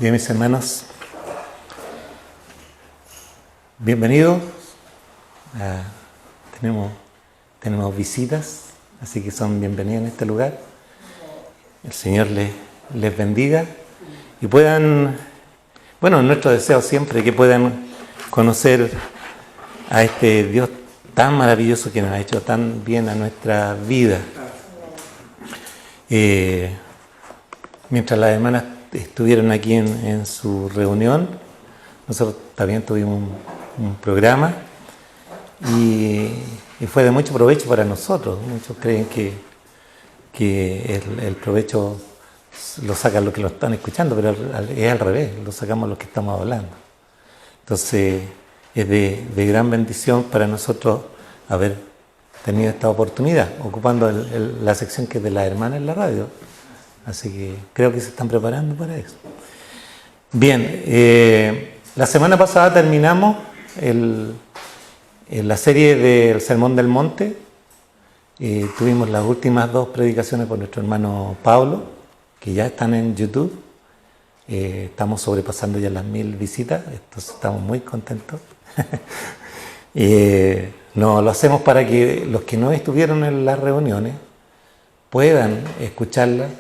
Bien, mis hermanos, bienvenidos. Tenemos visitas, así que son bienvenidos en este lugar. El Señor les bendiga y puedan, nuestro deseo siempre es que puedan conocer a este Dios tan maravilloso que nos ha hecho tan bien a nuestra vida. Mientras las hermanas estuvieron aquí en su reunión, nosotros también tuvimos un programa y fue de mucho provecho para nosotros. Muchos creen que el provecho lo sacan los que lo están escuchando, pero es al revés, lo sacamos los que estamos hablando. Entonces es de gran bendición para nosotros haber tenido esta oportunidad, ocupando la sección que es de las hermanas en la radio. Así que creo que se están preparando para eso. Bien, la semana pasada terminamos la serie del Sermón del Monte. Tuvimos las últimas dos predicaciones por nuestro hermano Pablo, que ya están en YouTube. Estamos sobrepasando ya las 1000 visitas, entonces estamos muy contentos. No, lo hacemos para que los que no estuvieron en las reuniones puedan escucharlas,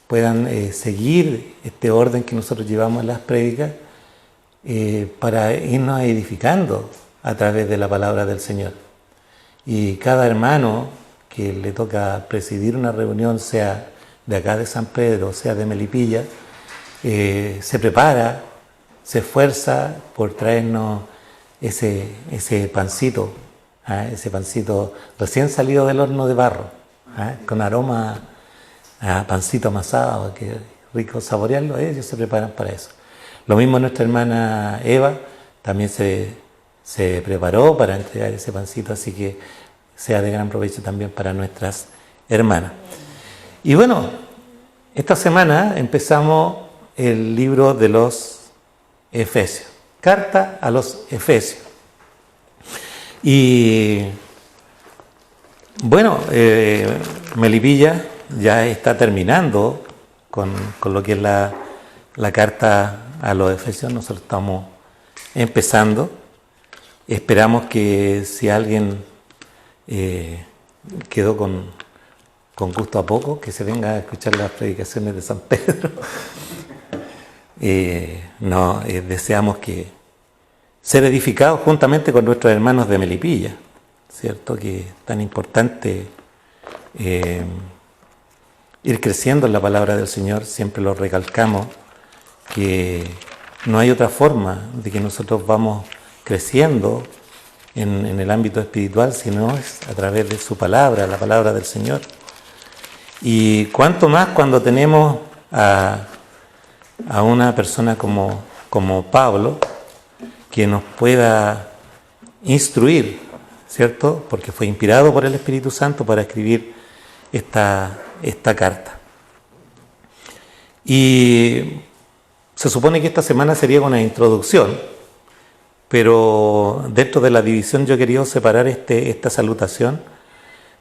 puedan seguir este orden que nosotros llevamos en las prédicas para irnos edificando a través de la palabra del Señor. Y cada hermano que le toca presidir una reunión, sea de acá de San Pedro, sea de Melipilla, se prepara, se esfuerza por traernos ese pancito, ese pancito recién salido del horno de barro, con aroma a pancito amasado, que rico saborearlo. Ellos se preparan para eso. Lo mismo nuestra hermana Eva también se preparó para entregar ese pancito, así que sea de gran provecho también para nuestras hermanas. Y bueno, esta semana empezamos el libro de los Efesios, carta a los Efesios. Y bueno, Melipilla ya está terminando con lo que es la carta a los Efesios. Nosotros estamos empezando. Esperamos que si alguien quedó con gusto a poco, que se venga a escuchar las predicaciones de San Pedro. Deseamos que ser edificados juntamente con nuestros hermanos de Melipilla, ¿cierto? Que es tan importante ir creciendo en la palabra del Señor. Siempre lo recalcamos, que no hay otra forma de que nosotros vamos creciendo en el ámbito espiritual, sino es a través de su palabra, la palabra del Señor. Y cuánto más cuando tenemos a una persona como Pablo, que nos pueda instruir, ¿cierto? Porque fue inspirado por el Espíritu Santo para escribir esta carta. Y se supone que esta semana sería una introducción, pero dentro de la división yo he querido separar esta salutación,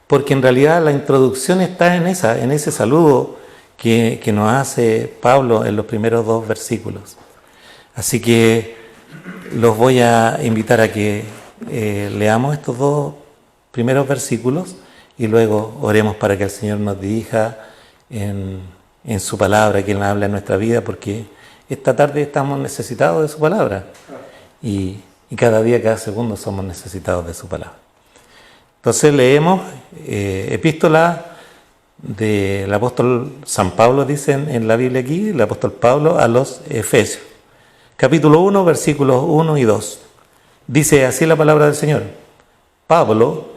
porque en realidad la introducción está en ese saludo que nos hace Pablo en los primeros 2 versículos. Así que los voy a invitar a que leamos estos 2 primeros versículos y luego oremos para que el Señor nos dirija en su palabra, que Él nos hable en nuestra vida, porque esta tarde estamos necesitados de su palabra y cada día, cada segundo somos necesitados de su palabra. Entonces leemos epístola del apóstol San Pablo, dicen en la Biblia aquí, el apóstol Pablo a los Efesios, capítulo 1, versículos 1 y 2. Dice así la palabra del Señor: Pablo,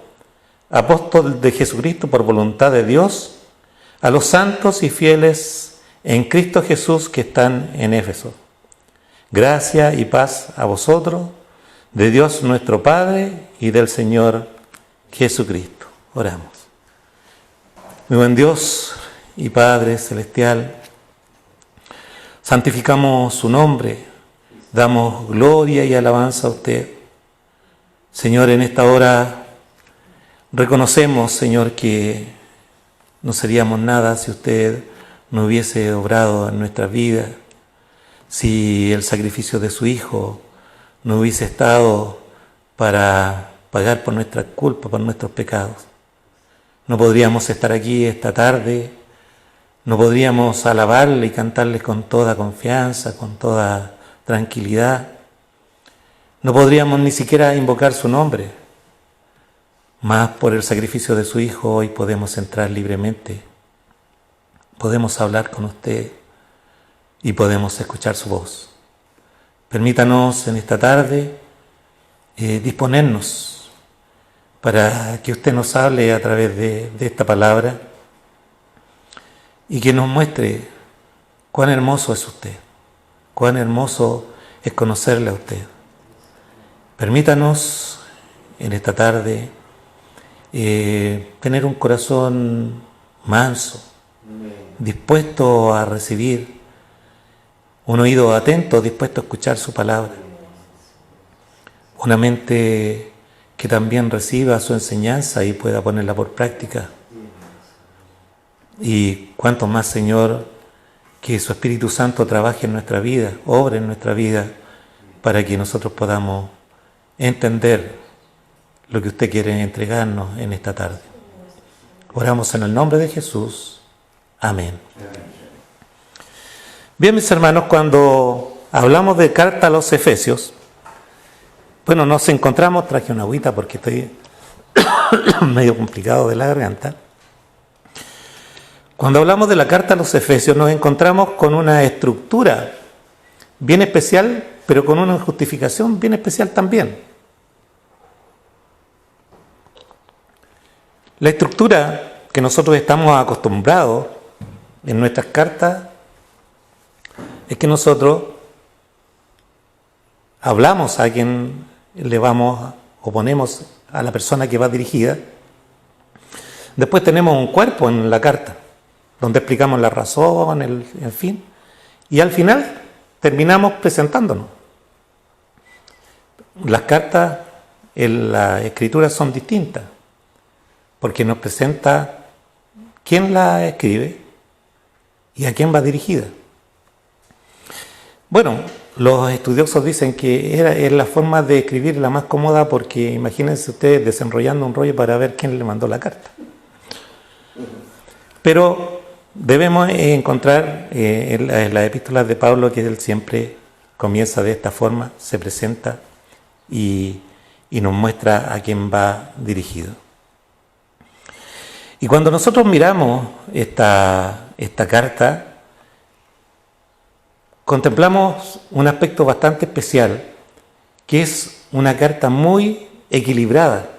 apóstol de Jesucristo por voluntad de Dios, a los santos y fieles en Cristo Jesús que están en Éfeso. Gracia y paz a vosotros, de Dios nuestro Padre y del Señor Jesucristo. Oramos. Muy buen Dios y Padre celestial, santificamos su nombre, damos gloria y alabanza a usted. Señor, en esta hora reconocemos, Señor, que no seríamos nada si usted no hubiese obrado en nuestras vidas. si el sacrificio de su Hijo no hubiese estado para pagar por nuestras culpas, por nuestros pecados. No podríamos estar aquí esta tarde, no podríamos alabarle y cantarle con toda confianza, con toda tranquilidad. No podríamos ni siquiera invocar su nombre. Mas por el sacrificio de su Hijo hoy podemos entrar libremente. Podemos hablar con usted y podemos escuchar su voz. Permítanos en esta tarde disponernos para que usted nos hable a través de esta palabra y que nos muestre cuán hermoso es usted, cuán hermoso es conocerle a usted. Permítanos en esta tarde tener un corazón manso, dispuesto a recibir, un oído atento, dispuesto a escuchar su palabra, una mente que también reciba su enseñanza y pueda ponerla por práctica. Y cuanto más, Señor, que su Espíritu Santo trabaje en nuestra vida, obre en nuestra vida, para que nosotros podamos entender lo que usted quiere entregarnos en esta tarde. Oramos en el nombre de Jesús. Amén. Bien, mis hermanos, cuando hablamos de carta a los Efesios, bueno, nos encontramos, traje una agüita porque estoy medio complicado de la garganta. Cuando hablamos de la carta a los Efesios nos encontramos con una estructura bien especial, pero con una justificación bien especial también. La estructura que nosotros estamos acostumbrados en nuestras cartas es que nosotros hablamos a quien le vamos o ponemos a la persona que va dirigida. Después tenemos un cuerpo en la carta, donde explicamos la razón, en fin. Y al final terminamos presentándonos. Las cartas en la escritura son distintas, porque nos presenta quién la escribe y a quién va dirigida. Bueno, los estudiosos dicen que es la forma de escribir la más cómoda porque imagínense ustedes desenrollando un rollo para ver quién le mandó la carta. Pero debemos encontrar en las epístolas de Pablo que él siempre comienza de esta forma, se presenta y nos muestra a quién va dirigido. Y cuando nosotros miramos esta carta, contemplamos un aspecto bastante especial, que es una carta muy equilibrada.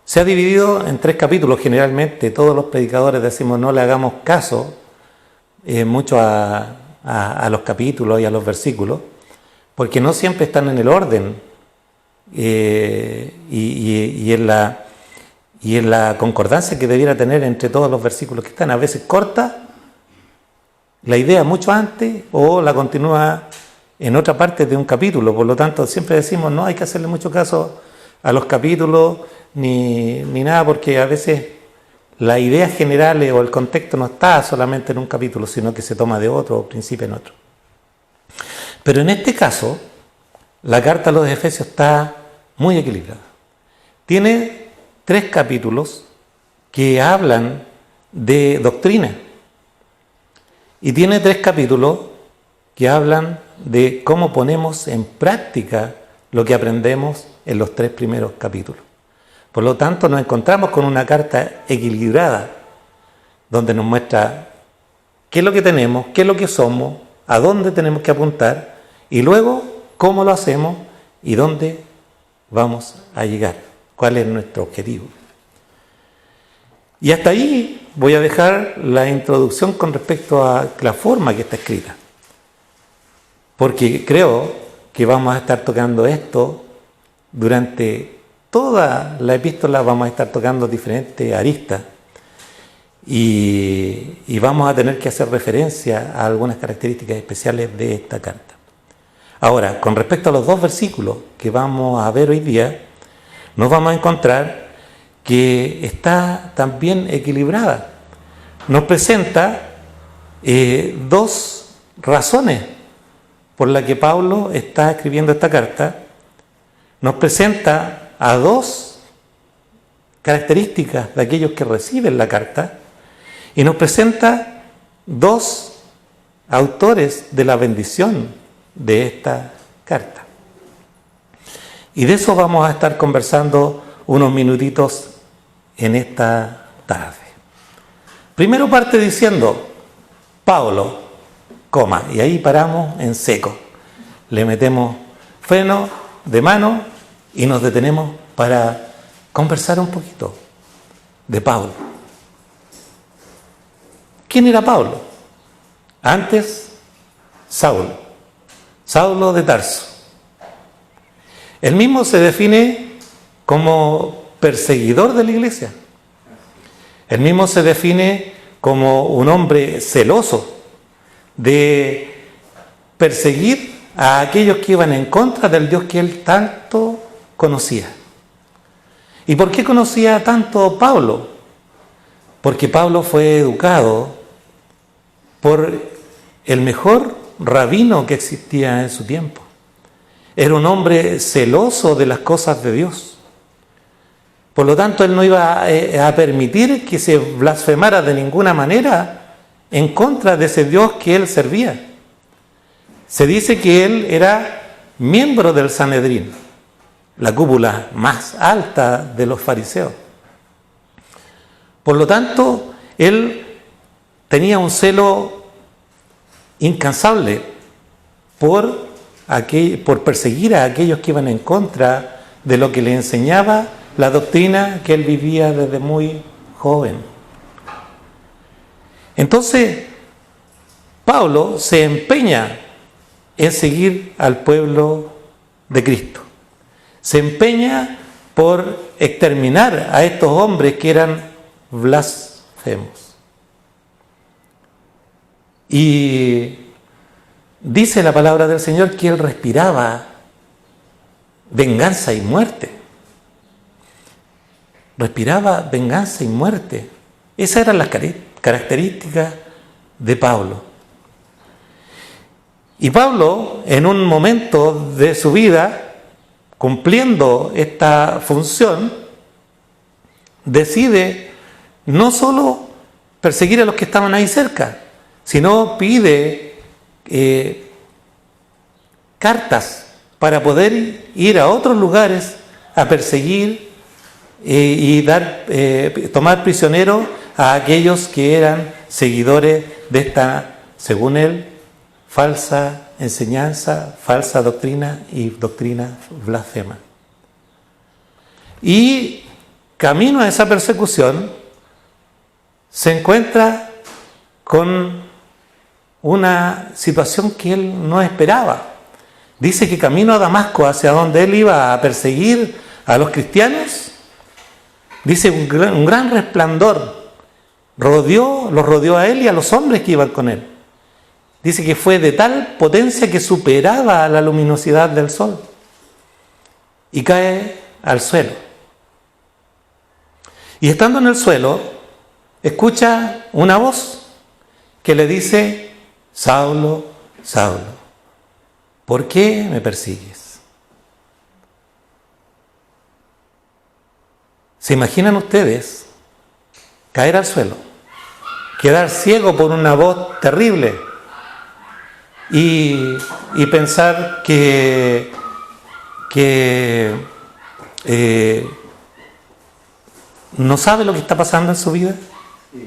Se ha dividido en 3 capítulos generalmente. Todos los predicadores decimos no le hagamos caso mucho a los capítulos y a los versículos, porque no siempre están en el orden y en la concordancia que debiera tener entre todos los versículos que están. A veces corta la idea mucho antes o la continúa en otra parte de un capítulo. Por lo tanto, siempre decimos no hay que hacerle mucho caso a los capítulos ni nada, porque a veces las ideas generales o el contexto no está solamente en un capítulo, sino que se toma de otro o principia en otro. Pero en este caso, la carta a los Efesios está muy equilibrada. Tiene 3 capítulos que hablan de doctrina. Y tiene 3 capítulos que hablan de cómo ponemos en práctica lo que aprendemos en los 3 primeros capítulos. Por lo tanto, nos encontramos con una carta equilibrada, donde nos muestra qué es lo que tenemos, qué es lo que somos, a dónde tenemos que apuntar, y luego cómo lo hacemos y dónde vamos a llegar, cuál es nuestro objetivo. Y hasta ahí voy a dejar la introducción con respecto a la forma que está escrita, porque creo que vamos a estar tocando esto durante toda la epístola, vamos a estar tocando diferentes aristas y vamos a tener que hacer referencia a algunas características especiales de esta carta. Ahora, con respecto a los 2 versículos que vamos a ver hoy día, nos vamos a encontrar que está también equilibrada. Nos presenta 2 razones por la que Pablo está escribiendo esta carta, nos presenta a dos características de aquellos que reciben la carta y nos presenta dos autores de la bendición de esta carta. Y de eso vamos a estar conversando unos minutitos en esta tarde. Primero parte diciendo, Pablo, coma, y ahí paramos en seco. Le metemos freno de mano y nos detenemos para conversar un poquito de Pablo. ¿Quién era Pablo? Antes, Saulo de Tarso. Él mismo se define como perseguidor de la iglesia. Él mismo se define como un hombre celoso de perseguir a aquellos que iban en contra del Dios que él tanto conocía. ¿Y por qué conocía tanto Pablo? Porque Pablo fue educado por el mejor rabino que existía en su tiempo. Era un hombre celoso de las cosas de Dios. Por lo tanto, él no iba a permitir que se blasfemara de ninguna manera en contra de ese Dios que él servía. Se dice que él era miembro del Sanedrín, la cúpula más alta de los fariseos. Por lo tanto, él tenía un celo incansable por perseguir a aquellos que iban en contra de lo que le enseñaba la doctrina que él vivía desde muy joven. Entonces, Pablo se empeña en seguir al pueblo de Cristo. Se empeña por exterminar a estos hombres que eran blasfemos. Y dice la palabra del Señor que él respiraba venganza y muerte. Respiraba venganza y muerte. Esas eran las características de Pablo. Y Pablo, en un momento de su vida, cumpliendo esta función, decide no solo perseguir a los que estaban ahí cerca, sino pide cartas para poder ir a otros lugares a perseguir y tomar prisioneros a aquellos que eran seguidores de esta, según él, falsa enseñanza, falsa doctrina y doctrina blasfema. Y camino a esa persecución se encuentra con una situación que él no esperaba. Dice que camino a Damasco, hacia donde él iba a perseguir a los cristianos, dice un gran resplandor los rodeó a él y a los hombres que iban con él. Dice que fue de tal potencia que superaba la luminosidad del sol y cae al suelo. Y estando en el suelo, escucha una voz que le dice: Saulo, Saulo, ¿por qué me persigues? ¿Se imaginan ustedes caer al suelo, quedar ciego por una voz terrible y pensar que no sabe lo que está pasando en su vida?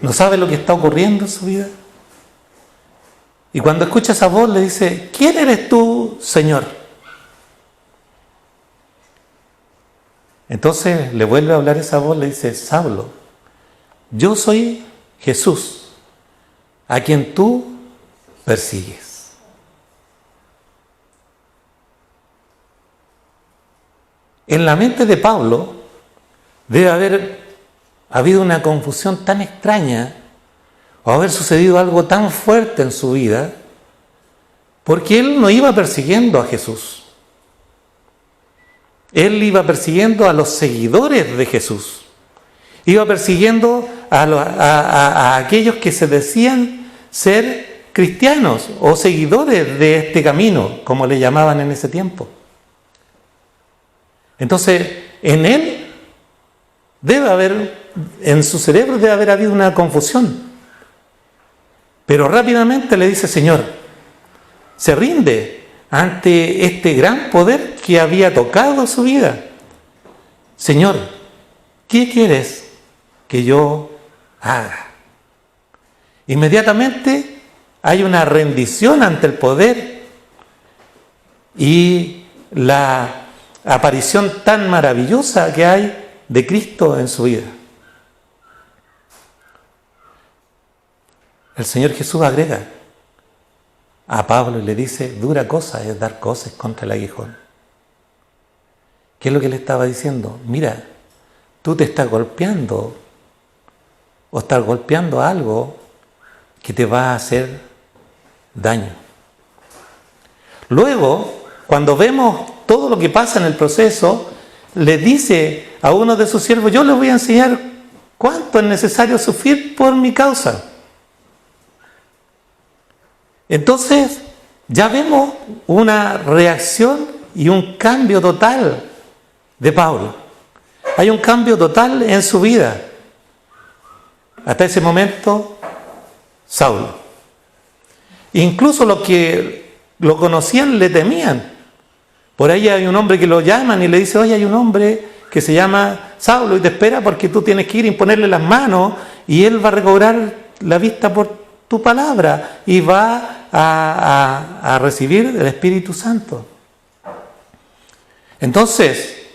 ¿No sabe lo que está ocurriendo en su vida? Y cuando escucha esa voz le dice: ¿quién eres tú, Señor? Entonces le vuelve a hablar esa voz, le dice: Saulo, yo soy Jesús, a quien tú persigues. En la mente de Pablo debe haber habido una confusión tan extraña, o haber sucedido algo tan fuerte en su vida, porque él no iba persiguiendo a Jesús. Él iba persiguiendo a los seguidores de Jesús. Iba persiguiendo a aquellos que se decían ser cristianos o seguidores de este camino, como le llamaban en ese tiempo. Entonces, en él en su cerebro debe haber habido una confusión. Pero rápidamente le dice: Señor, se rinde ante este gran poder que había tocado su vida. Señor, ¿qué quieres que yo haga? Inmediatamente hay una rendición ante el poder y la aparición tan maravillosa que hay de Cristo en su vida. El Señor Jesús agrega a Pablo y le dice: dura cosa es dar coces contra el aguijón. ¿Qué es lo que le estaba diciendo? Mira, tú te estás golpeando o estás golpeando algo que te va a hacer daño. Luego, cuando vemos todo lo que pasa en el proceso, le dice a uno de sus siervos: yo les voy a enseñar cuánto es necesario sufrir por mi causa. Entonces, ya vemos una reacción y un cambio total de Pablo. Hay un cambio total en su vida. Hasta ese momento, Saulo. Incluso los que lo conocían le temían. Por ahí hay un hombre que lo llaman y le dice: oye, hay un hombre que se llama Saulo y te espera porque tú tienes que ir y ponerle las manos y él va a recobrar la vista por tu palabra y va a recibir el Espíritu Santo. Entonces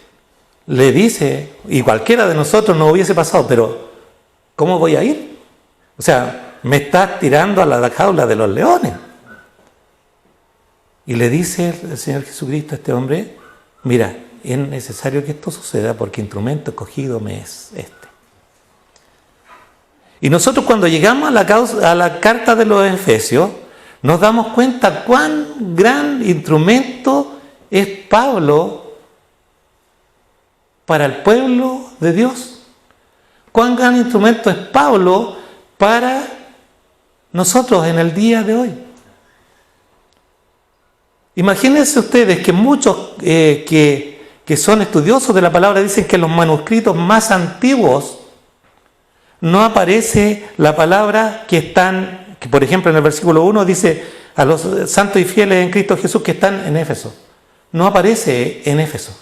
le dice, y cualquiera de nosotros no hubiese pasado, pero ¿cómo voy a ir? O sea, me estás tirando a la jaula de los leones. Y le dice el Señor Jesucristo a este hombre: mira, es necesario que esto suceda porque instrumento escogido me es este. Y nosotros cuando llegamos a la carta de los Efesios, nos damos cuenta cuán gran instrumento es Pablo para el pueblo de Dios. Cuán gran instrumento es Pablo para nosotros en el día de hoy. Imagínense ustedes que muchos que son estudiosos de la palabra dicen que en los manuscritos más antiguos no aparece la palabra que por ejemplo en el versículo 1 dice: a los santos y fieles en Cristo Jesús que están en Éfeso. No aparece en Éfeso.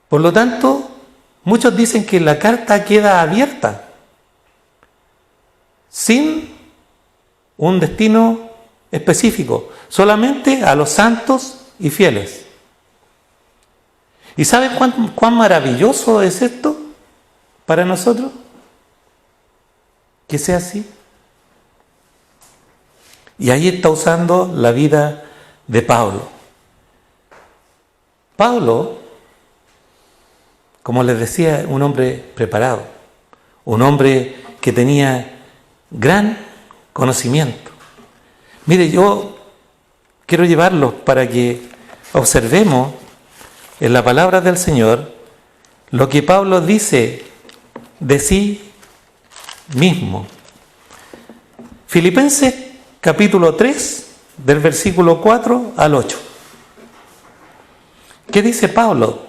Por lo tanto, muchos dicen que la carta queda abierta, sin un destino específico, solamente a los santos y fieles. ¿Y saben cuán maravilloso es esto para nosotros? Que sea así. Y ahí está usando la vida de Pablo. Pablo, como les decía, un hombre preparado, un hombre que tenía gran conocimiento. Mire, yo quiero llevarlos para que observemos en la palabra del Señor lo que Pablo dice de sí mismo. Filipenses capítulo 3, del versículo 4 al 8. ¿Qué dice Pablo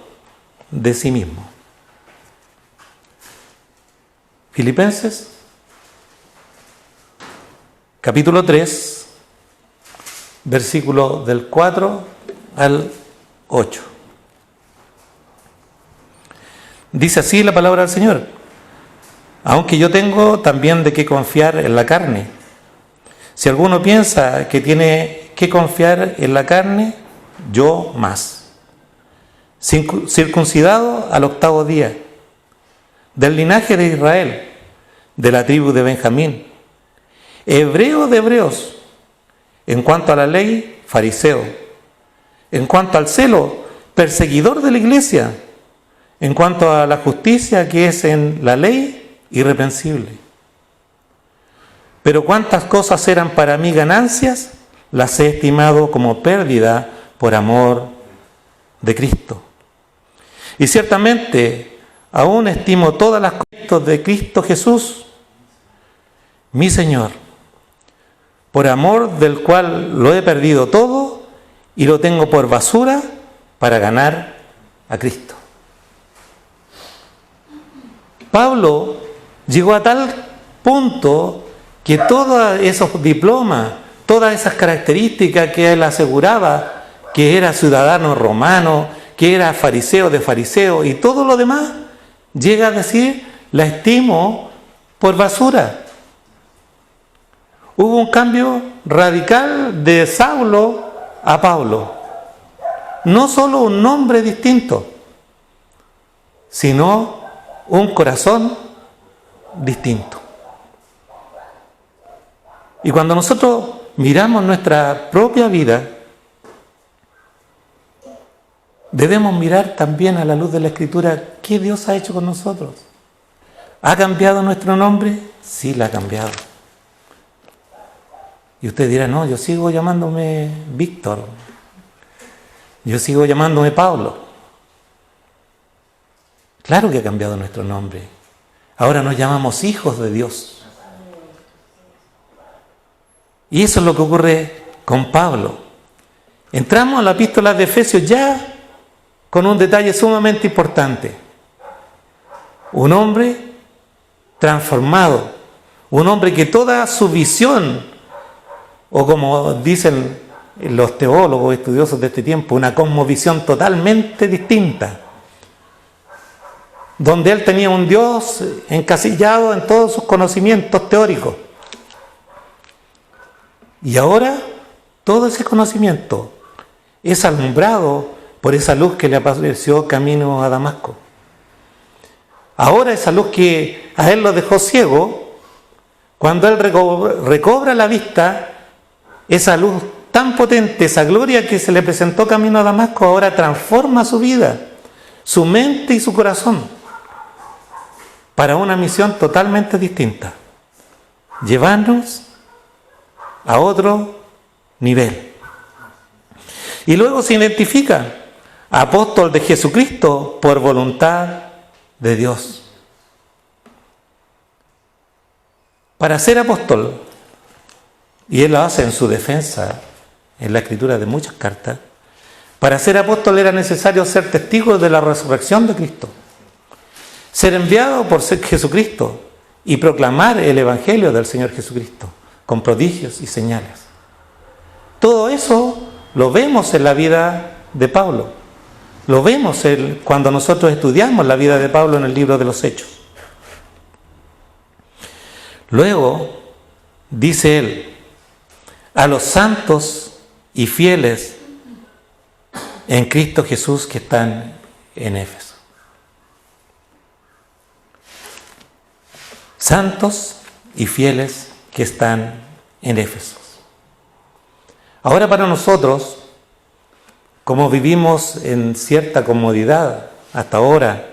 de sí mismo? Filipenses capítulo 3, versículo del 4 al 8. Dice así la palabra del Señor: aunque yo tengo también de qué confiar en la carne. Si alguno piensa que tiene que confiar en la carne, yo más. Circuncidado al 8º día, del linaje de Israel, de la tribu de Benjamín, hebreo de hebreos, en cuanto a la ley, fariseo, en cuanto al celo, perseguidor de la iglesia, en cuanto a la justicia que es en la ley, irreprensible. Pero cuántas cosas eran para mí ganancias, las he estimado como pérdida por amor de Cristo. Y ciertamente aún estimo todas las cosas de Cristo Jesús, mi Señor, por amor del cual lo he perdido todo y lo tengo por basura para ganar a Cristo. Pablo llegó a tal punto que todos esos diplomas, todas esas características que él aseguraba, que era ciudadano romano, que era fariseo de fariseo y todo lo demás, llega a decir, la estimo por basura. Hubo un cambio radical de Saulo a Pablo. No solo un nombre distinto, sino un corazón distinto. Y cuando nosotros miramos nuestra propia vida, debemos mirar también a la luz de la Escritura qué Dios ha hecho con nosotros. ¿Ha cambiado nuestro nombre? Sí, la ha cambiado. Y usted dirá, no, yo sigo llamándome Víctor. Yo sigo llamándome Pablo. Claro que ha cambiado nuestro nombre. Ahora nos llamamos hijos de Dios. Y eso es lo que ocurre con Pablo. Entramos a la epístola de Efesios ya con un detalle sumamente importante. Un hombre transformado, un hombre que toda su visión, o como dicen los teólogos estudiosos de este tiempo, una cosmovisión totalmente distinta, donde él tenía un Dios encasillado en todos sus conocimientos teóricos. Y ahora todo ese conocimiento es alumbrado por esa luz que le apareció camino a Damasco. Ahora esa luz que a él lo dejó ciego, cuando él recobra la vista, esa luz tan potente, esa gloria que se le presentó camino a Damasco, ahora transforma su vida, su mente y su corazón, para una misión totalmente distinta: llevarnos a otro nivel. Y luego se identifica apóstol de Jesucristo por voluntad de Dios. Para ser apóstol, y él lo hace en su defensa, en la escritura de muchas cartas, para ser apóstol era necesario ser testigo de la resurrección de Cristo, ser enviado por Jesucristo y proclamar el evangelio del Señor Jesucristo con prodigios y señales. Todo eso lo vemos en la vida de Pablo. Lo vemos cuando nosotros estudiamos la vida de Pablo en el libro de los Hechos. Luego, dice él, a los santos y fieles en Cristo Jesús que están en Éfeso. Santos y fieles que están en Éfeso. Ahora para nosotros, como vivimos en cierta comodidad hasta ahora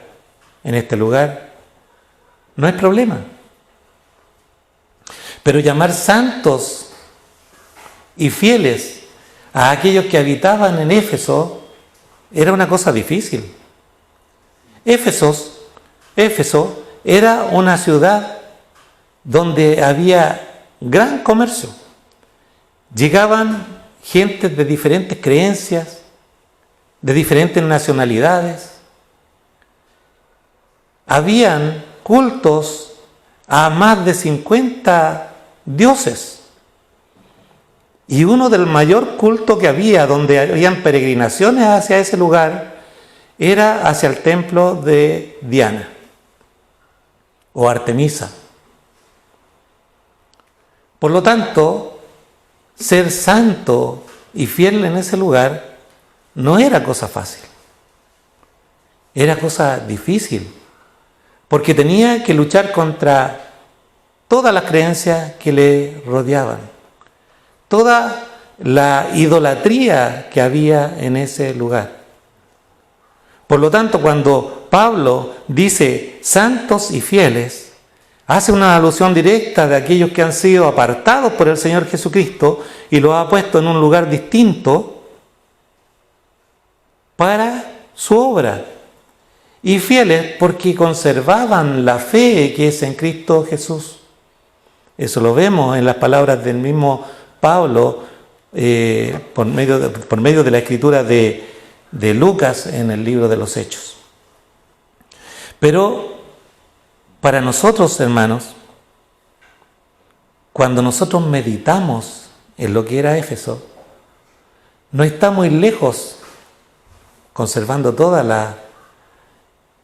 en este lugar, no hay problema. Pero llamar santos y fieles a aquellos que habitaban en Éfeso era una cosa difícil. Éfeso era una ciudad donde había gran comercio. Llegaban gentes de diferentes creencias, de diferentes nacionalidades. Habían cultos a más de 50 dioses. Y uno del mayor culto que había, donde habían peregrinaciones hacia ese lugar, era hacia el templo de Diana o Artemisa. Por lo tanto, ser santo y fiel en ese lugar no era cosa fácil. Era cosa difícil, porque tenía que luchar contra todas las creencias que le rodeaban, toda la idolatría que había en ese lugar. Por lo tanto, cuando Pablo dice santos y fieles, hace una alusión directa de aquellos que han sido apartados por el Señor Jesucristo y los ha puesto en un lugar distinto para su obra. Y fieles porque conservaban la fe que es en Cristo Jesús. Eso lo vemos en las palabras del mismo Pablo por medio de la escritura de Lucas en el libro de los Hechos. Pero para nosotros, hermanos, cuando nosotros meditamos en lo que era Éfeso, no está muy lejos, conservando todas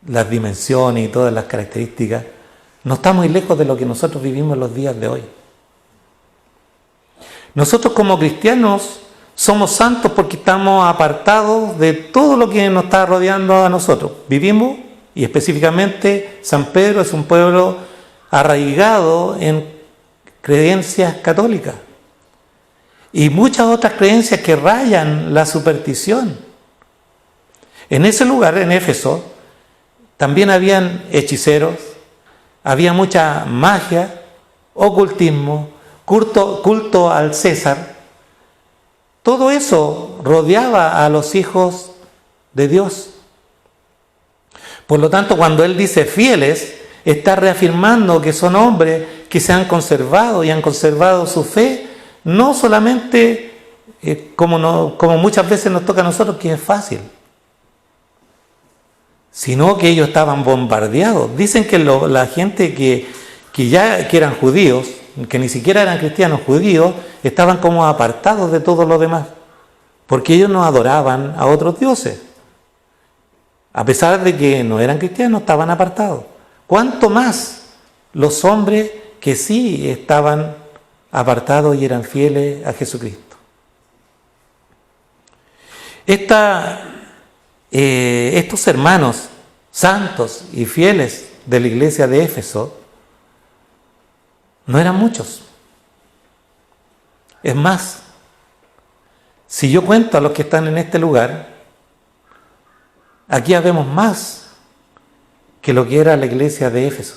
las dimensiones y todas las características, no está muy lejos de lo que nosotros vivimos en los días de hoy. Nosotros como cristianos somos santos porque estamos apartados de todo lo que nos está rodeando a nosotros. Vivimos, y específicamente San Pedro es un pueblo arraigado en creencias católicas y muchas otras creencias que rayan la superstición. En ese lugar, en Éfeso, también habían hechiceros, había mucha magia, ocultismo, culto al César. Todo eso rodeaba a los hijos de Dios. Por lo tanto, cuando él dice fieles, está reafirmando que son hombres que se han conservado y han conservado su fe, no solamente como muchas veces nos toca a nosotros, que es fácil, sino que ellos estaban bombardeados. Dicen que la gente que eran judíos, que ni siquiera eran cristianos, judíos, estaban como apartados de todo lo demás, porque ellos no adoraban a otros dioses. A pesar de que no eran cristianos, estaban apartados. ¿Cuánto más los hombres que sí estaban apartados y eran fieles a Jesucristo? Estos hermanos santos y fieles de la iglesia de Éfeso no eran muchos. Es más, si yo cuento a los que están en este lugar, aquí habemos más que lo que era la iglesia de Éfeso.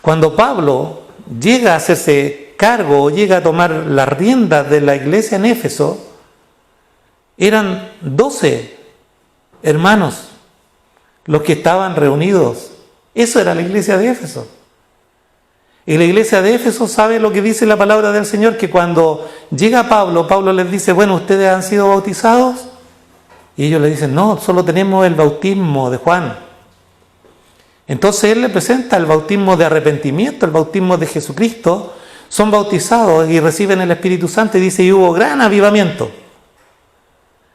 Cuando Pablo llega a hacerse cargo o llega a tomar las riendas de la iglesia en Éfeso, eran 12 hermanos los que estaban reunidos. Eso era la iglesia de Éfeso. Y la iglesia de Éfeso sabe lo que dice la palabra del Señor, que cuando llega Pablo, Pablo les dice, bueno, ¿ustedes han sido bautizados? Y ellos le dicen, no, solo tenemos el bautismo de Juan. Entonces él le presenta el bautismo de arrepentimiento, el bautismo de Jesucristo. Son bautizados y reciben el Espíritu Santo y dice, y hubo gran avivamiento.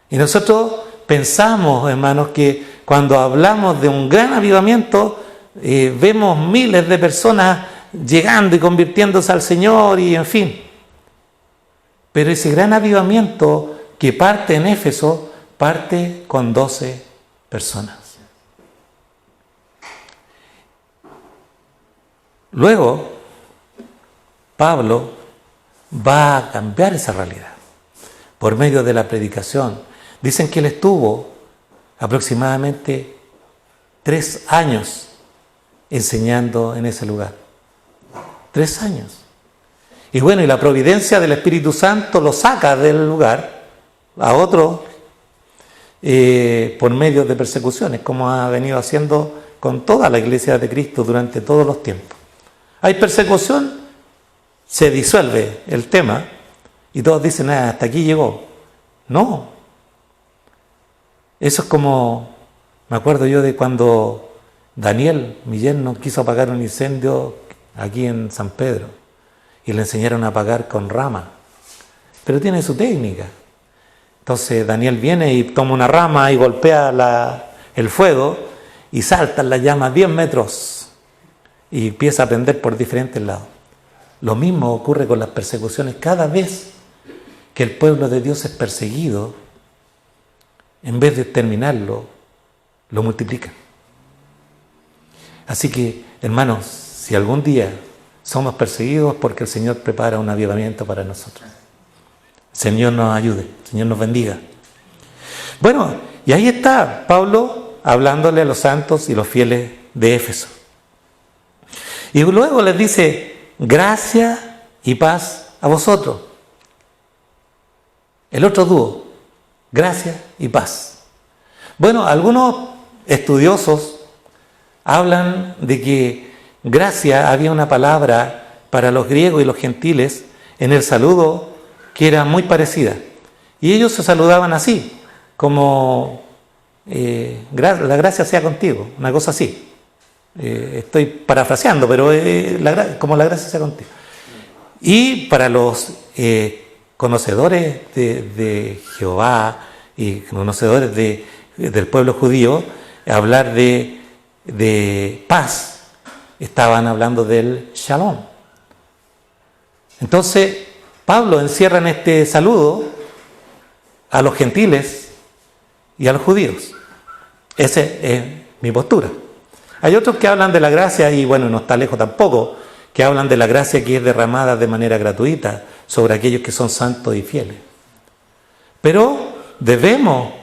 Y nosotros pensamos, hermanos, que cuando hablamos de un gran avivamiento, vemos miles de personas llegando y convirtiéndose al Señor y en fin. Pero ese gran avivamiento que parte en Éfeso, parte con 12 personas. Luego, Pablo va a cambiar esa realidad por medio de la predicación. Dicen que él estuvo aproximadamente 3 años enseñando en ese lugar. 3 años. Y bueno, y la providencia del Espíritu Santo lo saca del lugar a otro por medio de persecuciones, como ha venido haciendo con toda la iglesia de Cristo durante todos los tiempos. Hay persecución, se disuelve el tema y todos dicen, hasta aquí llegó. No. Eso es como, me acuerdo yo de cuando Daniel, mi yerno, quiso apagar un incendio aquí en San Pedro y le enseñaron a apagar con rama, pero tiene su técnica. Entonces Daniel viene y toma una rama y golpea el fuego y saltan las llamas 10 metros y empieza a prender por diferentes lados. Lo mismo ocurre con las persecuciones. Cada vez que el pueblo de Dios es perseguido, en vez de exterminarlo, lo multiplican. Así que, hermanos, si algún día somos perseguidos, es porque el Señor prepara un avivamiento para nosotros. El Señor nos ayude, el Señor nos bendiga. Bueno, y ahí está Pablo hablándole a los santos y los fieles de Éfeso. Y luego les dice, gracia y paz a vosotros. El otro dúo, gracia y paz. Bueno, algunos estudiosos hablan de que gracia había una palabra para los griegos y los gentiles en el saludo que era muy parecida. Y ellos se saludaban así, como la gracia sea contigo, una cosa así. Estoy parafraseando, pero como la gracia sea contigo. Y para los conocedores de Jehová y conocedores del pueblo judío, hablar de paz, estaban hablando del shalom. Entonces, Pablo encierra en este saludo a los gentiles y a los judíos. Esa es mi postura. Hay otros que hablan de la gracia, y bueno, no está lejos tampoco, que hablan de la gracia que es derramada de manera gratuita sobre aquellos que son santos y fieles. Pero debemos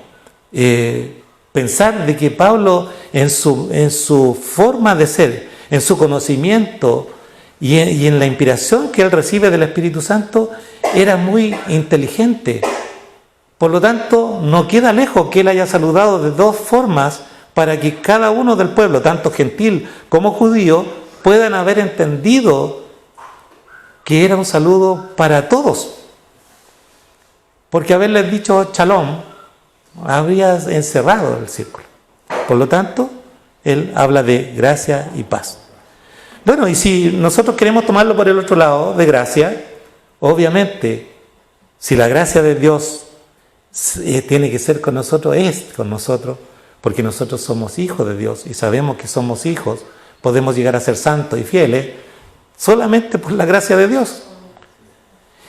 pensar de que Pablo en su forma de ser, en su conocimiento y en la inspiración que él recibe del Espíritu Santo, era muy inteligente. Por lo tanto, no queda lejos que él haya saludado de dos formas para que cada uno del pueblo, tanto gentil como judío, puedan haber entendido que era un saludo para todos. Porque haberles dicho shalom habría encerrado el círculo. Por lo tanto, él habla de gracia y paz. Bueno, y si nosotros queremos tomarlo por el otro lado, de gracia, obviamente, si la gracia de Dios tiene que ser con nosotros, es con nosotros, porque nosotros somos hijos de Dios y sabemos que somos hijos, podemos llegar a ser santos y fieles solamente por la gracia de Dios.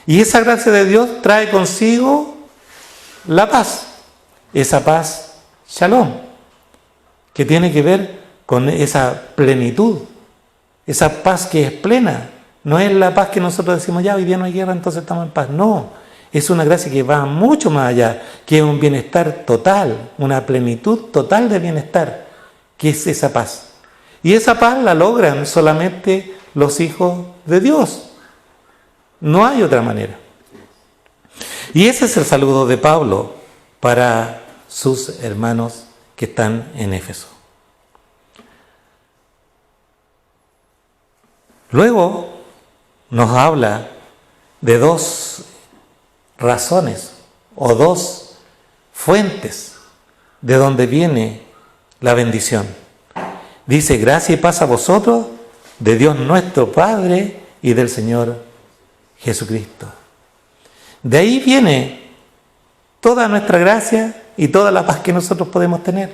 Y esa gracia de Dios trae consigo la paz, esa paz shalom, que tiene que ver con esa plenitud, esa paz que es plena. No es la paz que nosotros decimos, ya hoy día no hay guerra, entonces estamos en paz. No, es una gracia que va mucho más allá, que es un bienestar total, una plenitud total de bienestar, que es esa paz. Y esa paz la logran solamente los hijos de Dios. No hay otra manera. Y ese es el saludo de Pablo para sus hermanos que están en Éfeso. Luego nos habla de dos razones o dos fuentes de donde viene la bendición. Dice, gracia y paz a vosotros, de Dios nuestro Padre y del Señor Jesucristo. De ahí viene toda nuestra gracia y toda la paz que nosotros podemos tener.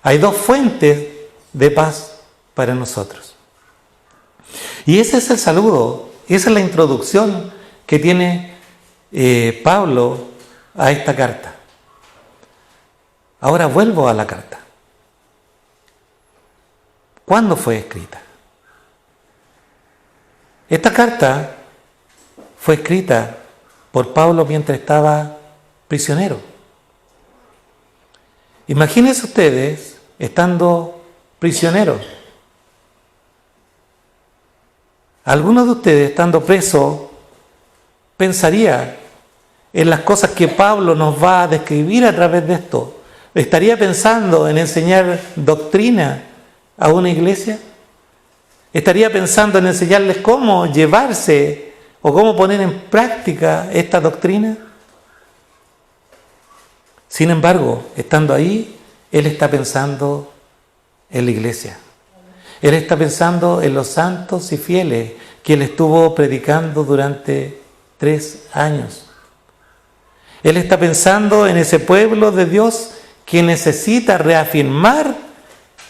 Hay dos fuentes de paz para nosotros. Y ese es el saludo, esa es la introducción que tiene Pablo a esta carta. Ahora vuelvo a la carta. ¿Cuándo fue escrita? Esta carta fue escrita por Pablo mientras estaba prisionero. Imagínense ustedes estando prisioneros. Algunos de ustedes estando presos pensaría en las cosas que Pablo nos va a describir a través de esto. ¿Estaría pensando en enseñar doctrina a una iglesia? ¿Estaría pensando en enseñarles cómo llevarse o cómo poner en práctica esta doctrina? Sin embargo, estando ahí, él está pensando en la iglesia. Él está pensando en los santos y fieles que él estuvo predicando durante 3 años. Él está pensando en ese pueblo de Dios que necesita reafirmar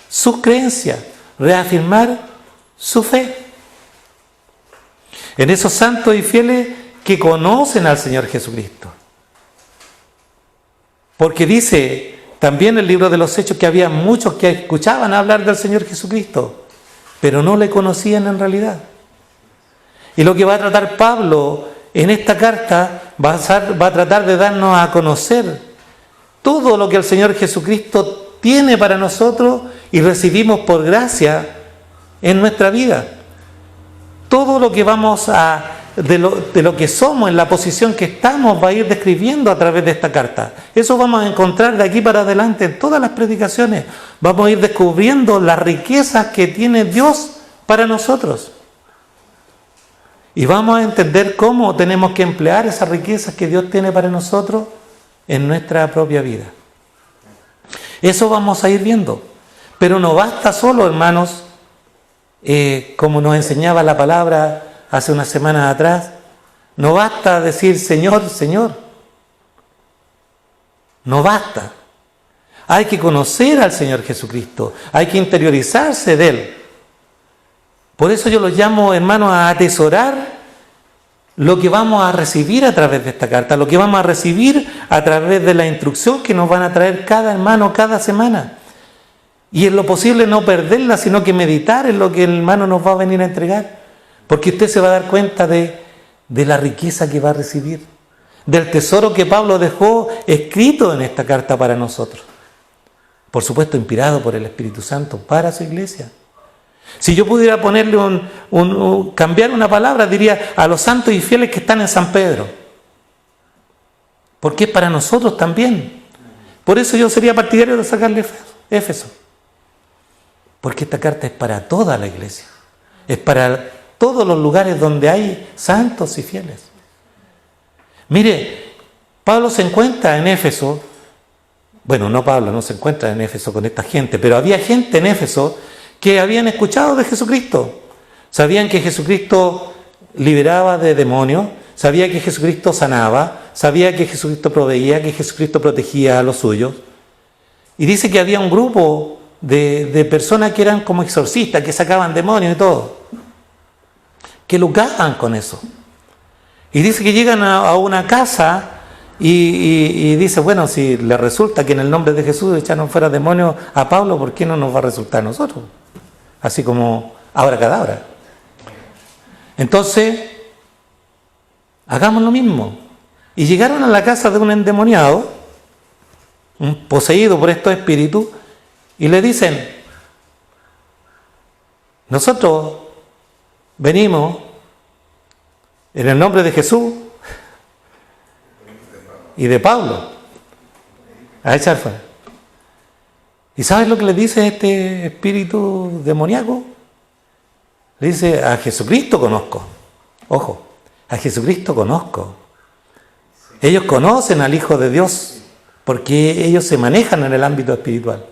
sus creencias, reafirmar su fe. En esos santos y fieles que conocen al Señor Jesucristo. Porque dice también el libro de los Hechos que había muchos que escuchaban hablar del Señor Jesucristo, pero no le conocían en realidad. Y lo que va a tratar Pablo en esta carta va a tratar de darnos a conocer todo lo que el Señor Jesucristo tiene para nosotros y recibimos por gracia en nuestra vida. Todo lo que de lo que somos, en la posición que estamos, va a ir describiendo a través de esta carta. Eso vamos a encontrar de aquí para adelante en todas las predicaciones. Vamos a ir descubriendo las riquezas que tiene Dios para nosotros. Y vamos a entender cómo tenemos que emplear esas riquezas que Dios tiene para nosotros en nuestra propia vida. Eso vamos a ir viendo. Pero no basta solo, hermanos, como nos enseñaba la palabra hace unas semanas atrás, no basta decir Señor, Señor. No basta. Hay que conocer al Señor Jesucristo, hay que interiorizarse de Él. Por eso yo los llamo, hermanos, a atesorar lo que vamos a recibir a través de esta carta, lo que vamos a recibir a través de la instrucción que nos van a traer cada hermano cada semana. Y en lo posible no perderla, sino que meditar en lo que el hermano nos va a venir a entregar. Porque usted se va a dar cuenta de la riqueza que va a recibir, del tesoro que Pablo dejó escrito en esta carta para nosotros. Por supuesto, inspirado por el Espíritu Santo para su iglesia. Si yo pudiera ponerle cambiar una palabra, diría a los santos y fieles que están en San Pedro. Porque es para nosotros también. Por eso yo sería partidario de sacarle Éfeso. Porque esta carta es para toda la iglesia. Es para todos los lugares donde hay santos y fieles. Mire, Pablo se encuentra en Éfeso. Bueno, no Pablo, no se encuentra en Éfeso con esta gente, pero había gente en Éfeso que habían escuchado de Jesucristo. Sabían que Jesucristo liberaba de demonios, sabía que Jesucristo sanaba, sabía que Jesucristo proveía, que Jesucristo protegía a los suyos. Y dice que había un grupo de personas que eran como exorcistas, que sacaban demonios y todo, que lucraban con eso. Y dice que llegan a una casa y dice, bueno, si le resulta que en el nombre de Jesús echaron fuera demonios a Pablo, ¿por qué no nos va a resultar a nosotros? Así como abracadabra. Entonces, hagamos lo mismo. Y llegaron a la casa de un endemoniado, un poseído por estos espíritus, y le dicen, nosotros venimos en el nombre de Jesús y de Pablo a echar fuera. ¿Y sabes lo que le dice este espíritu demoníaco? Le dice, a Jesucristo conozco. Ojo, a Jesucristo conozco. Ellos conocen al Hijo de Dios porque ellos se manejan en el ámbito espiritual.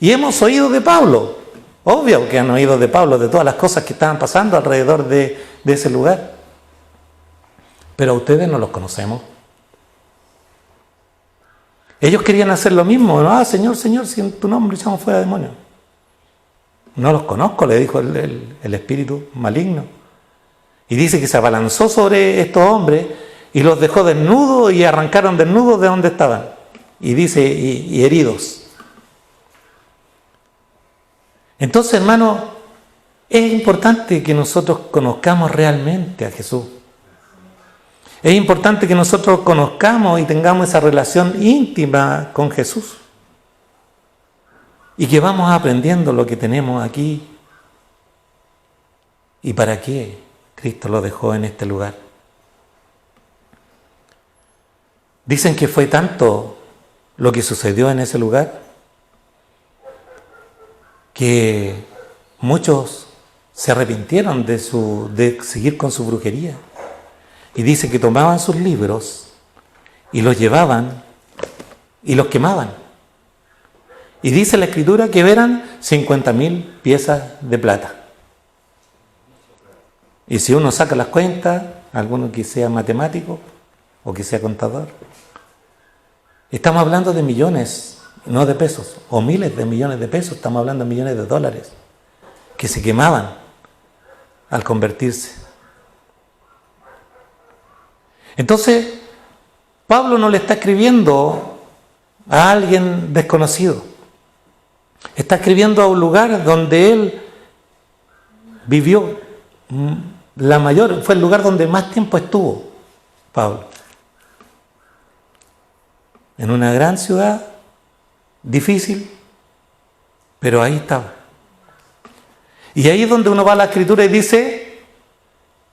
Y hemos oído de Pablo. Obvio que han oído de Pablo, de todas las cosas que estaban pasando alrededor de ese lugar. Pero a ustedes no los conocemos. Ellos querían hacer lo mismo. No, Señor, Señor, si en tu nombre echamos fuera demonios. No los conozco, le dijo el espíritu maligno. Y dice que se abalanzó sobre estos hombres y los dejó desnudos y arrancaron desnudos de donde estaban. Y dice, y heridos. Entonces, hermano, es importante que nosotros conozcamos realmente a Jesús. Es importante que nosotros conozcamos y tengamos esa relación íntima con Jesús. Y que vamos aprendiendo lo que tenemos aquí y para qué Cristo lo dejó en este lugar. Dicen que fue tanto lo que sucedió en ese lugar que muchos se arrepintieron de seguir con su brujería. Y dice que tomaban sus libros y los llevaban y los quemaban. Y dice la Escritura que eran 50.000 piezas de plata. Y si uno saca las cuentas, alguno que sea matemático o que sea contador, estamos hablando de millones, no de pesos, o miles de millones de pesos, estamos hablando de millones de dólares, que se quemaban al convertirse. Entonces, Pablo no le está escribiendo a alguien desconocido. Está escribiendo a un lugar donde él vivió fue el lugar donde más tiempo estuvo Pablo. En una gran ciudad, difícil, pero ahí estaba. Y ahí es donde uno va a la Escritura y dice,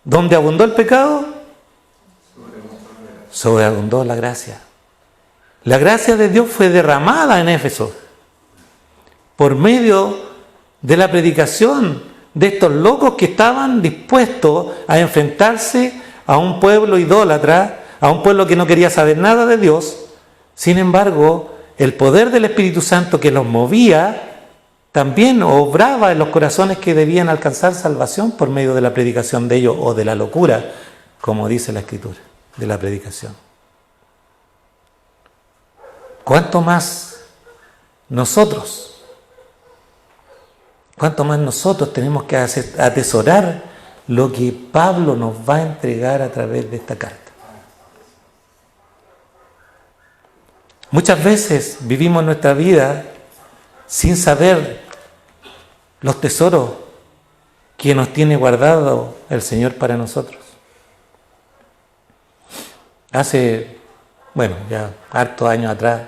donde abundó el pecado, sobreabundó la gracia. La gracia de Dios fue derramada en Éfeso por medio de la predicación de estos locos que estaban dispuestos a enfrentarse a un pueblo idólatra, a un pueblo que no quería saber nada de Dios. Sin embargo, el poder del Espíritu Santo que los movía también obraba en los corazones que debían alcanzar salvación por medio de la predicación de ellos, o de la locura, como dice la Escritura, de la predicación. ¿Cuánto más nosotros tenemos que atesorar lo que Pablo nos va a entregar a través de esta carta? Muchas veces vivimos nuestra vida sin saber los tesoros que nos tiene guardado el Señor para nosotros. Hace, ya hartos años atrás,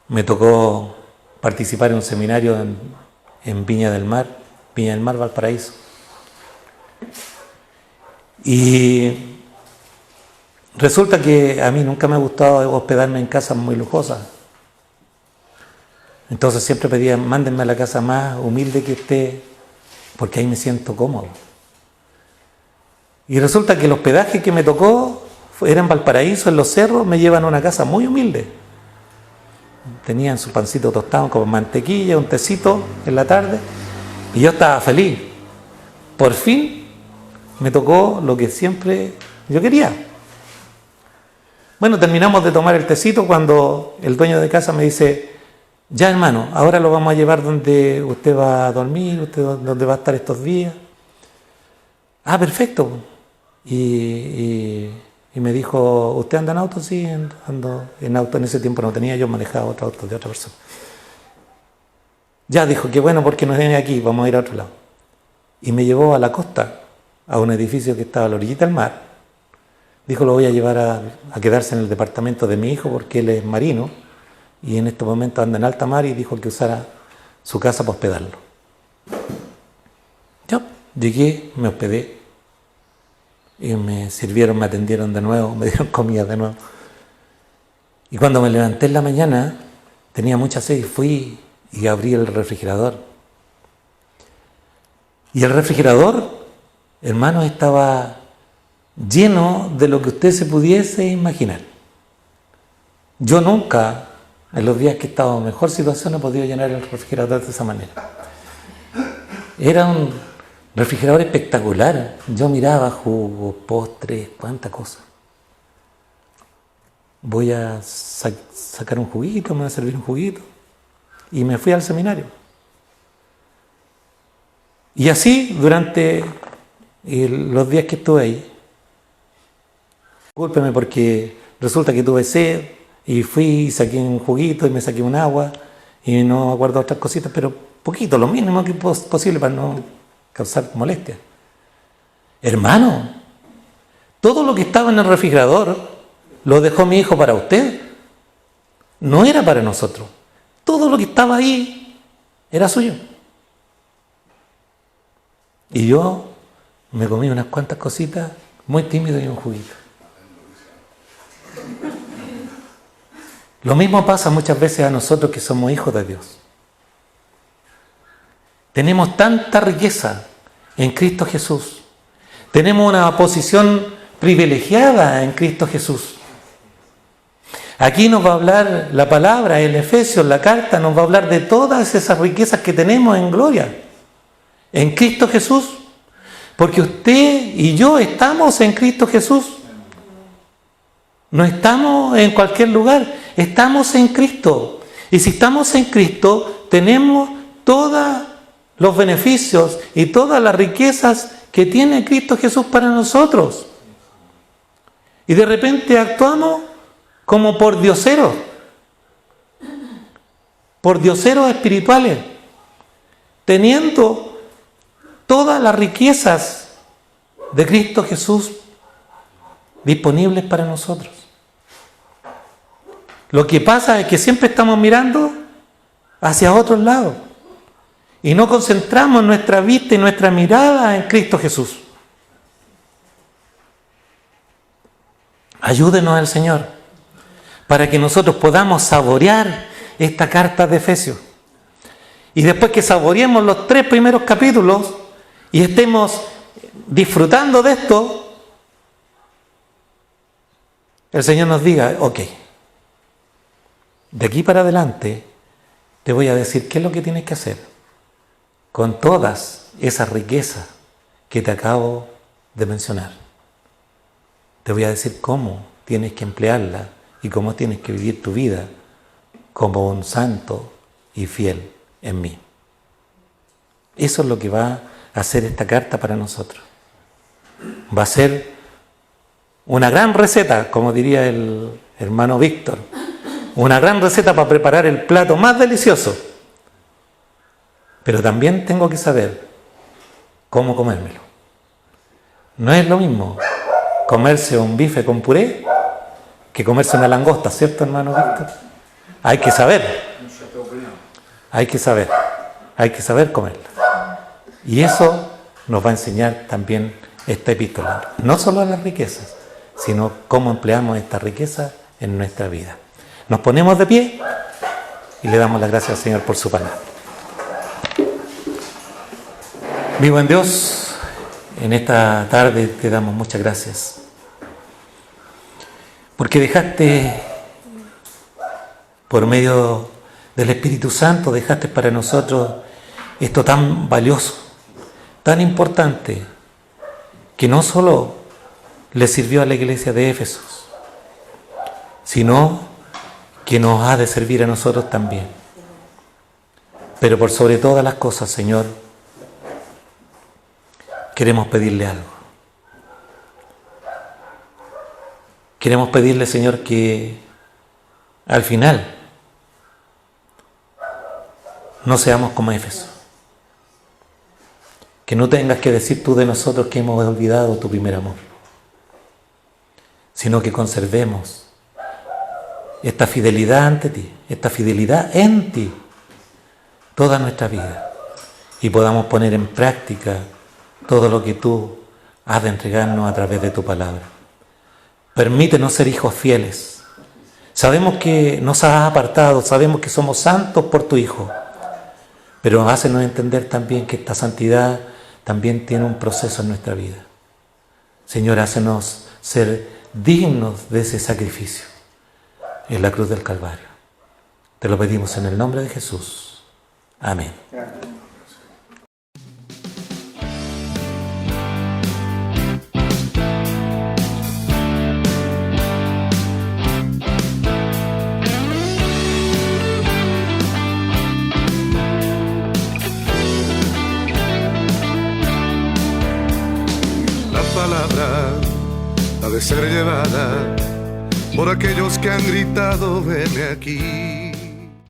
me tocó participar en un seminario en Viña del Mar, Valparaíso. Y resulta que a mí nunca me ha gustado hospedarme en casas muy lujosas. Entonces siempre pedía, mándenme a la casa más humilde que esté, porque ahí me siento cómodo. Y resulta que el hospedaje que me tocó era en Valparaíso, en los cerros, me llevan a una casa muy humilde. Tenían su pancito tostado con mantequilla, un tecito en la tarde, y yo estaba feliz. Por fin me tocó lo que siempre yo quería. Bueno, terminamos de tomar el tecito cuando el dueño de casa me dice, ya hermano, ahora lo vamos a llevar donde usted va a dormir, donde va a estar estos días. Ah, perfecto. Y me dijo, ¿usted anda en auto? Sí, ando en auto. En ese tiempo no tenía, yo manejaba otro auto de otra persona. Ya, dijo, qué bueno porque no viene aquí, vamos a ir a otro lado. Y me llevó a la costa, a un edificio que estaba a la orillita del mar. Dijo, lo voy a llevar a quedarse en el departamento de mi hijo porque él es marino y en este momento anda en alta mar, y dijo que usara su casa para hospedarlo. Ya, llegué, me hospedé y me sirvieron, me atendieron de nuevo, me dieron comida de nuevo. Y cuando me levanté en la mañana, tenía mucha sed y fui y abrí el refrigerador. Y el refrigerador, hermanos, estaba lleno de lo que usted se pudiese imaginar. Yo nunca, en los días que he estado en mejor situación, he podido llenar el refrigerador de esa manera. Era un refrigerador espectacular. Yo miraba jugos, postres, cuánta cosa. Voy a sacar un juguito, me voy a servir un juguito. Y me fui al seminario. Y así, durante los días que estuve ahí, discúlpeme porque resulta que tuve sed, y fui y saqué un juguito y me saqué un agua, y no me acuerdo otras cositas, pero poquito, lo mínimo que posible para no causar molestia. Hermano, todo lo que estaba en el refrigerador lo dejó mi hijo para usted. No era para nosotros. Todo lo que estaba ahí era suyo. Y yo me comí unas cuantas cositas, muy tímido, y un juguito. Lo mismo pasa muchas veces a nosotros que somos hijos de Dios. Tenemos tanta riqueza en Cristo Jesús. Tenemos una posición privilegiada en Cristo Jesús. Aquí nos va a hablar la palabra, en Efesios, la carta, nos va a hablar de todas esas riquezas que tenemos en gloria, en Cristo Jesús. Porque usted y yo estamos en Cristo Jesús. No estamos en cualquier lugar, estamos en Cristo. Y si estamos en Cristo, tenemos todos los beneficios y todas las riquezas que tiene Cristo Jesús para nosotros. Y de repente actuamos como por dioseros espirituales, teniendo todas las riquezas de Cristo Jesús disponibles para nosotros. Lo que pasa es que siempre estamos mirando hacia otros lados y no concentramos nuestra vista y nuestra mirada en Cristo Jesús. Ayúdenos al Señor para que nosotros podamos saborear esta carta de Efesios. Y después que saboreemos los 3 primeros capítulos, y estemos disfrutando de esto, el Señor nos diga, ok, de aquí para adelante te voy a decir qué es lo que tienes que hacer con todas esas riquezas que te acabo de mencionar. Te voy a decir cómo tienes que emplearla y cómo tienes que vivir tu vida como un santo y fiel en mí. Eso es lo que va a hacer esta carta para nosotros. Va a ser una gran receta, como diría el hermano Víctor, una gran receta para preparar el plato más delicioso. Pero también tengo que saber cómo comérmelo. No es lo mismo comerse un bife con puré que comerse una langosta, ¿cierto, hermano Víctor? Hay que saber. Hay que saber comerla. Y eso nos va a enseñar también esta epístola. No solo las riquezas, sino cómo empleamos esta riqueza en nuestra vida. Nos ponemos de pie y le damos las gracias al Señor por su palabra. Mi buen Dios, en esta tarde te damos muchas gracias, porque dejaste, por medio del Espíritu Santo, dejaste para nosotros esto tan valioso, tan importante, que no solo le sirvió a la iglesia de Éfeso, sino que nos ha de servir a nosotros también. Pero por sobre todas las cosas, Señor, queremos pedirle algo. Queremos pedirle, Señor, que al final no seamos como Éfeso. Que no tengas que decir tú de nosotros que hemos olvidado tu primer amor, sino que conservemos esta fidelidad ante ti, esta fidelidad en ti, toda nuestra vida, y podamos poner en práctica todo lo que tú has de entregarnos a través de tu palabra. Permítenos ser hijos fieles. Sabemos que nos has apartado, sabemos que somos santos por tu Hijo, pero hácenos entender también que esta santidad también tiene un proceso en nuestra vida. Señor, hácenos ser dignos de ese sacrificio en la cruz del Calvario. Te lo pedimos en el nombre de Jesús. Amén. Ha de ser llevada por aquellos que han gritado, veme aquí.